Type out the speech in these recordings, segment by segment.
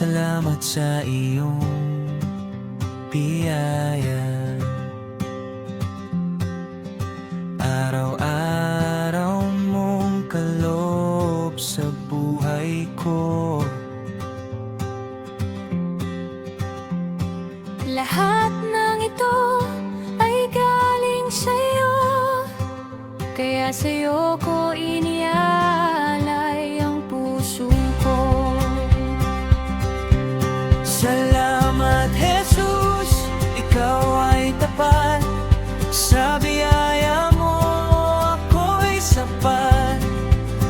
Salamat sa iyong biyaya. Araw-araw mong kaloob sa buhay ko. Lahat ng ito ay galing sa'yo, kaya sa'yo ko inialay ang puso ko. Salamat, Jesus, ikaw ay tapat. Sa biyaya mo ako'y sapat.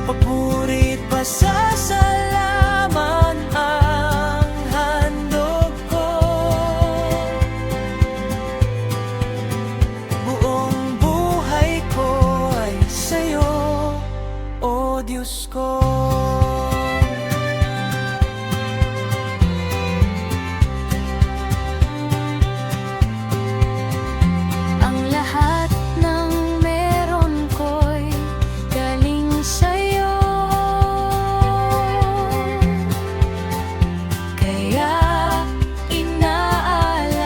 Papuri at pasasalamat ang handog ko. Buong buhay ko ay sa'yo, O Diyos ko. Ang lahat ng meron ko'y galing sa'yo, kaya inaalay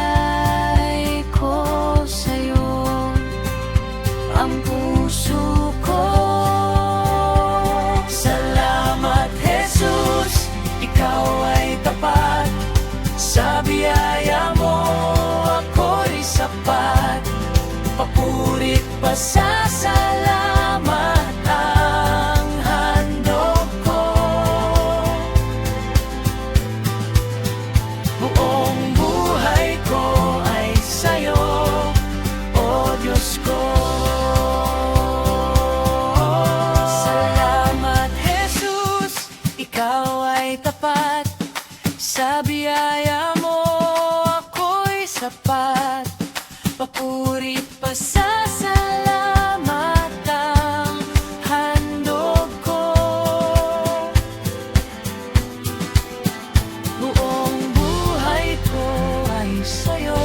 ko sa'yo ang puso ko. Salamat, Jesus, ikaw ay tapat. Sa biyaya mo ako'y sapat. Papuri at pasasalamat ang handog ko. Buong buhay ko ay sa'yo, O Diyos ko. Salamat, Jesus, ikaw ay tapat. Sa biyaya mo ako'y sapat. Papuri at pasasalamat ang handog ko. Buong buhay ko ay sa'yo,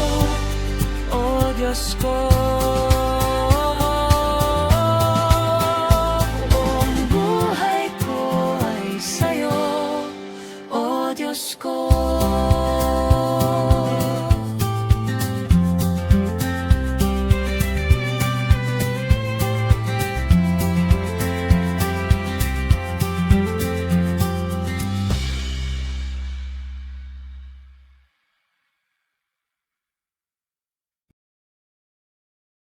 O Diyos ko. Buong buhay ko ay sa'yo, O Diyos ko.